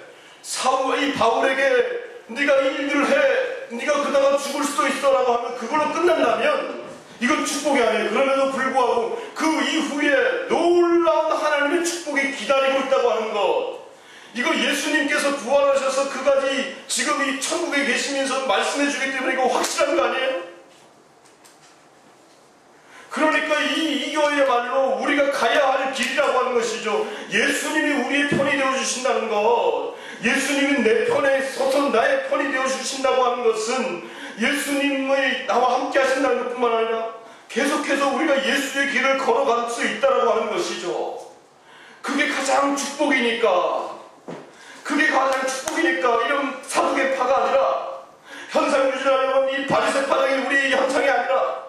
이 바울에게 네가 이 일들을 해, 네가 그러다가 죽을 수도 있어 라고 하면 그걸로 끝난다면 이건 축복이 아니에요. 그럼에도 불구하고 그 이후에 놀라운 하나님의 축복이 기다리고 있다고 하는 것, 이거 예수님께서 부활하셔서 그까지 지금 이 천국에 계시면서 말씀해 주기 때문에 이거 확실한 거 아니에요? 그러니까 이거야말로 우리가 가야 할 길이라고 하는 것이죠. 예수님이 우리의 편이 되어주신다는 것, 예수님이 내 편에 서서 나의 편이 되어주신다고 하는 것은 예수님의 나와 함께 하신다는 것뿐만 아니라 계속해서 우리가 예수의 길을 걸어갈 수 있다고 하는 것이죠. 그게 가장 축복이니까, 이런 사두개 파가 아니라 현상 유지하려면 이 바리새 파당이 우리의 현상이 아니라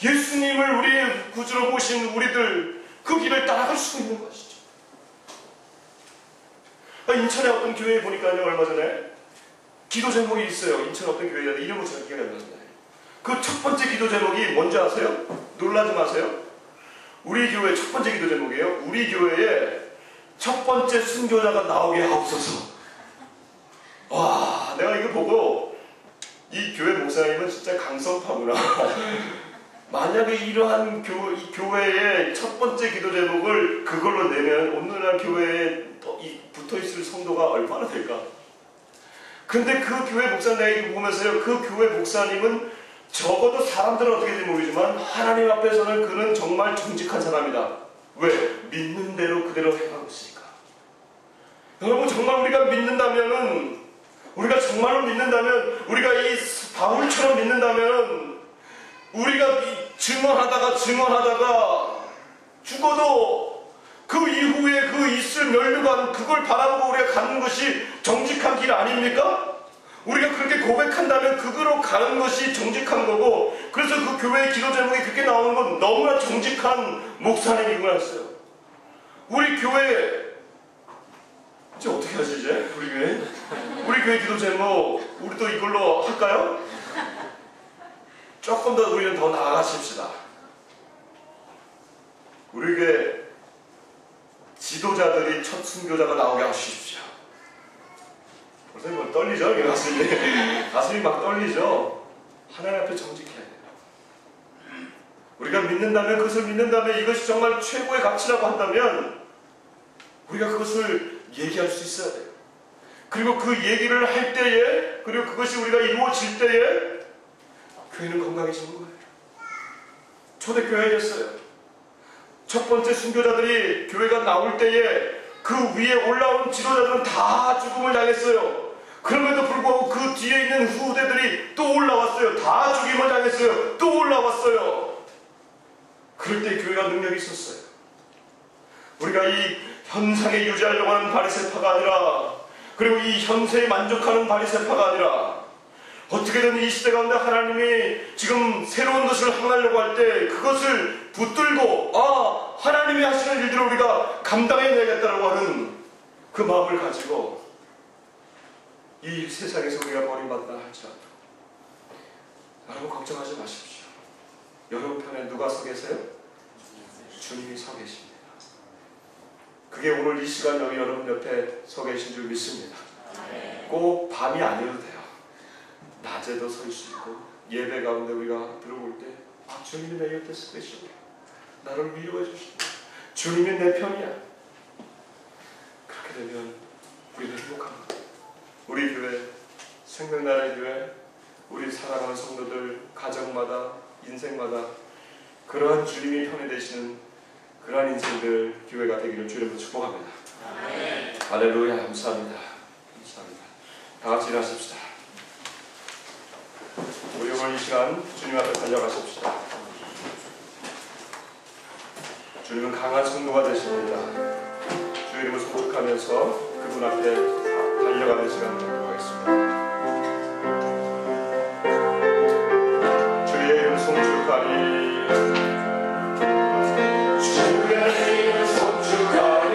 예수님을 우리의 구주로 모신 우리들 그 길을 따라갈 수 있는 것이죠. 인천의 어떤 교회에 보니까요, 얼마 전에 기도 제목이 있어요. 인천 어떤 교회에 이름을 잘 기억이 안 나는데 그 첫 번째 기도 제목이 뭔지 아세요? 놀라지 마세요. 우리 교회 첫 번째 기도 제목이에요. 우리 교회에 첫 번째 순교자가 나오게 하옵소서. 와, 내가 이거 보고 이 교회 목사님은 진짜 강성파구나. 만약에 이러한 이 교회의 첫 번째 기도 제목을 그걸로 내면 오늘날 교회에 붙어있을 성도가 얼마나 될까? 근데 그 교회 목사님 내가 이거 보면서요, 그 교회 목사님은 적어도 사람들은 어떻게 될지 모르지만 하나님 앞에서는 그는 정말 정직한 사람이다. 왜? 믿는 대로 그대로 행하고 있으니까. 여러분 정말 우리가 정말로 믿는다면, 우리가 이 바울처럼 믿는다면, 우리가 증언하다가 죽어도 그 이후에 그 있을 면류관 그걸 바라보고 우리가 가는 것이 정직한 길 아닙니까? 우리가 그렇게 고백한다면 그거로 가는 것이 정직한 거고, 그래서 그 교회의 기도 제목이 그렇게 나오는 건 너무나 정직한 목사님이구나 했어요. 우리 교회 이제 어떻게 하지 이제? 우리 교회 기도 제목 우리도 이걸로 할까요? 조금 더 우리는 더 나아가십시다. 우리 교회 지도자들이 첫 순교자가 나오게 하십시오. 벌써 뭐 떨리죠? 가슴이 막 떨리죠? 하나님 앞에 정직해야 돼요. 우리가 믿는다면, 그것을 믿는다면, 이것이 정말 최고의 가치라고 한다면 우리가 그것을 얘기할 수 있어야 돼요. 그리고 그 얘기를 할 때에, 그리고 그것이 우리가 이루어질 때에 교회는 건강해지는 거예요. 초대교회였어요. 첫 번째 순교자들이 교회가 나올 때에 그 위에 올라온 지도자들은 다 죽음을 당했어요. 그럼에도 불구하고 그 뒤에 있는 후대들이 또 올라왔어요. 다 죽임을 당했어요. 또 올라왔어요. 그럴 때 교회가 능력이 있었어요. 우리가 이 현상에 유지하려고 하는 바리새파가 아니라, 그리고 이 현세에 만족하는 바리새파가 아니라, 어떻게든 이 시대 가운데 하나님이 지금 새로운 것을 행하려고 할 때 그것을 붙들고 하나님이 하시는 일들을 우리가 감당해내야겠다라고 하는 그 마음을 가지고 이 세상에서 우리가 버림받다 할지라도 여러분 걱정하지 마십시오. 여러분 편에 누가 서 계세요? 주님이 서 계십니다. 그게 오늘 이 시간 여기 여러분 옆에 서 계신 줄 믿습니다. 꼭 밤이 아니어도 돼요. 낮에도 설 수 있고 예배 가운데 우리가 들어올 때 주님이 내 옆에 서 계십니다. 나를 위로해 주십니다. 주님이 내 편이야. 그렇게 되면 우리는 행복합니다. 우리 교회, 생명나라의 교회, 우리 사랑하는 성도들 가정마다 인생마다 그러한 주님이 편에 되시는 그러한 인생들 교회가 되기를 주님으로 축복합니다. 할렐루야. 감사합니다. 감사합니다. 다 같이 일어나십시다. 우리 오늘 이 시간 주님 앞에 달려가십시다. 주님은 강한 성도가 되십니다. 주 이름을 송축하면서 그분 앞에 달려가는 시간 갖도록 하겠습니다. 주의 이름 송축하리. 주의 이름 송축하리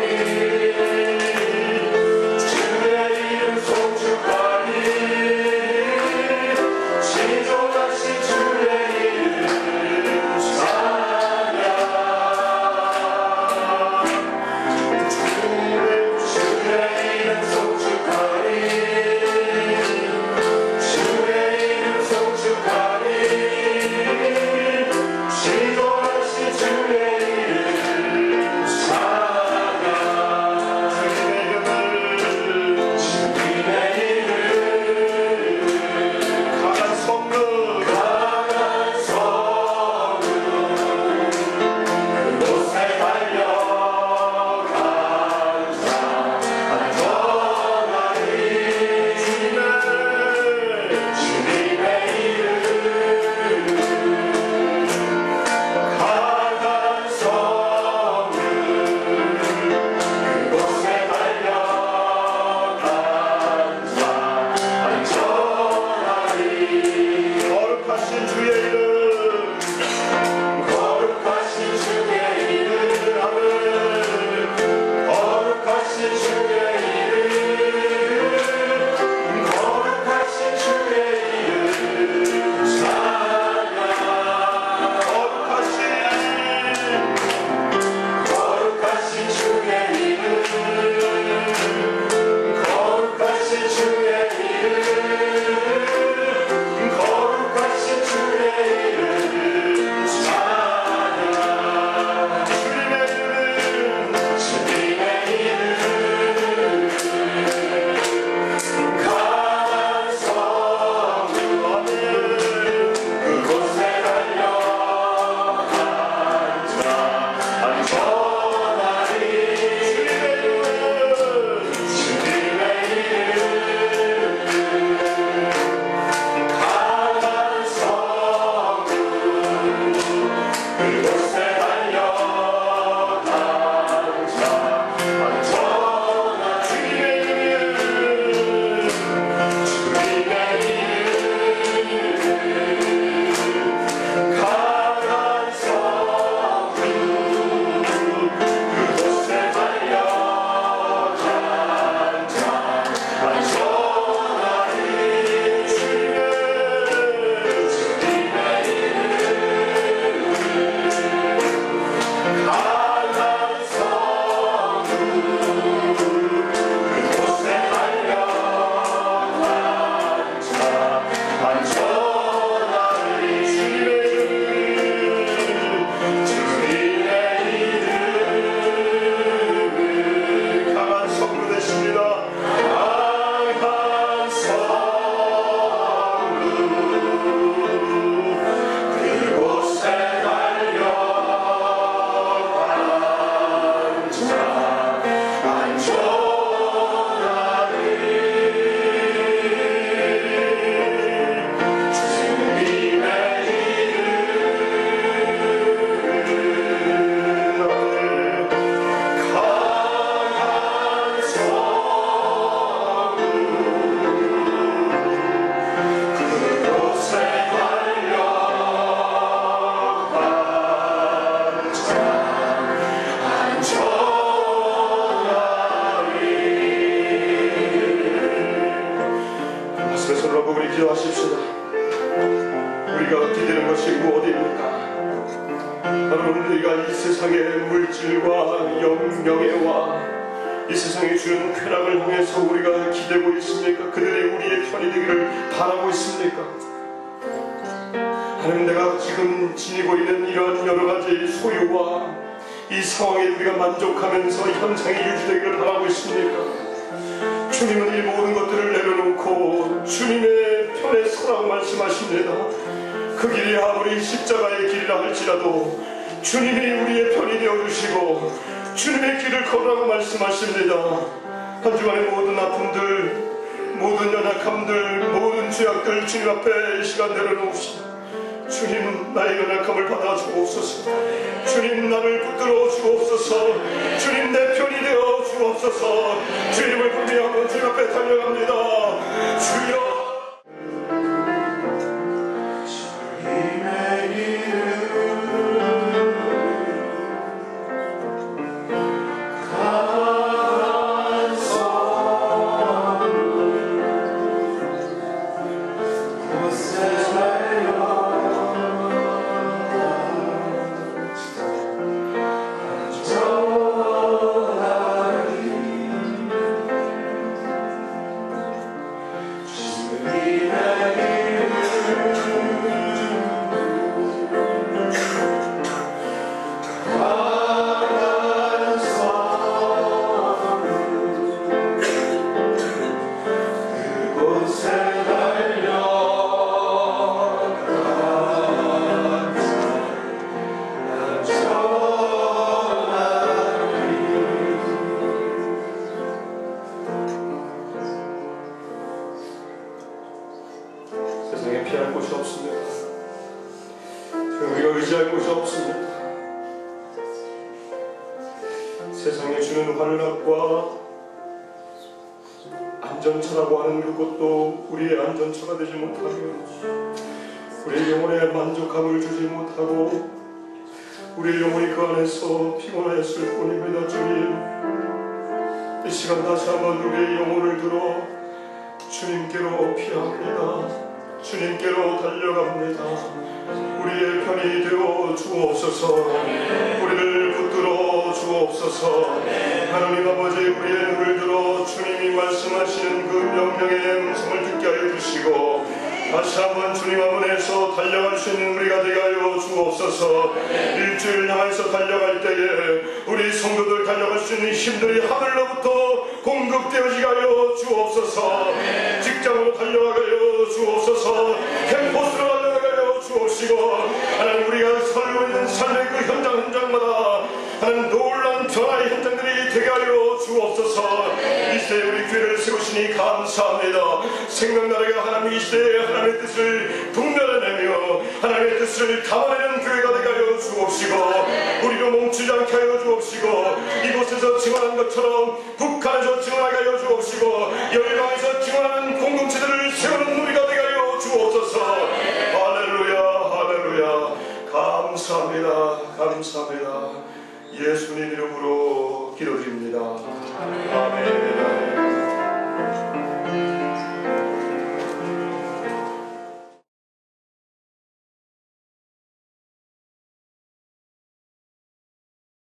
하나님 우리가 이 세상의 물질과 영명예와 이 세상이 주는 쾌락을 향해서 우리가 기대고 있습니까? 그들이 우리의 편이 되기를 바라고 있습니까? 하나님 내가 지금 지니고 있는 이런 여러가지 소유와 이 상황에 우리가 만족하면서 현상이 유지되기를 바라고 있습니까? 주님은 이 모든 것들을 내려놓고 주님의 편에 서라고 말씀하십니다. 그 길이 아무리 십자가의 길이라 할지라도 주님이 우리의 편이 되어주시고 주님의 길을 걸으라고 말씀하십니다. 한 주간의 모든 아픔들, 모든 연약함들, 모든 죄악들 주님 앞에 이 시간 내려놓읍시다. 주님 나의 연약함을 받아주옵소서. 주님 나를 붙들어 주옵소서. 주님 내 편이 되어 주옵소서. 주님을 부르며 주님 앞에 달려갑니다. 주여 세상에 피할 곳이 없습니다. 우리가 의지할 곳이 없습니다. 세상에 주는 환락과 안전처라고 하는 그것도 우리의 안전처가 되지 못하면 우리의 영혼에 만족함을 주지 못하고 우리의 영혼이 그 안에서 피곤하였을 뿐입니다. 주님 이 시간 다시 한번 우리의 영혼을 들어 주님께로 피합니다. 주님께로 달려갑니다. 우리의 편이 되어 주옵소서. 우리를 붙들어 주옵소서. 하나님 아버지 우리의 눈을 들어 주님이 말씀하시는 그 명령의 음성을 듣게 하여 주시고 다시 한번 주님 앞에서 달려갈 수 있는 우리가 되게 하여 주옵소서. 일주일 향해서 달려갈 때에 우리 성도들 달려갈 수 있는 힘들이 하늘로부터 공급되어지게 하여 주옵소서. 직장으로 달려가여 주옵소서. 캠퍼스로 달려가여 주옵시고 하나님 우리가 살고 있는 삶의 그 현장마다 하나님 놀라운 변화의 현장들이 되게 하여 주옵소서. 이 시대에 우리 교회를 세우시니 감사합니다. 생명나라가 하나님 이 시대에 하나님의 뜻을 분별해내며 하나님의 뜻을 담아내는 교회가 되게 하여 주옵시고 우리로 멈추지 않게 하여 주옵시고 이곳에서 증언한 것처럼 북한에서 증언하게 하여 주옵시고 열방에서 증언하는 공동체들을 세우는 우리가 되게 하여 주옵소서. 할렐루야 할렐루야. 감사합니다. 감사합니다. 예수님 이름으로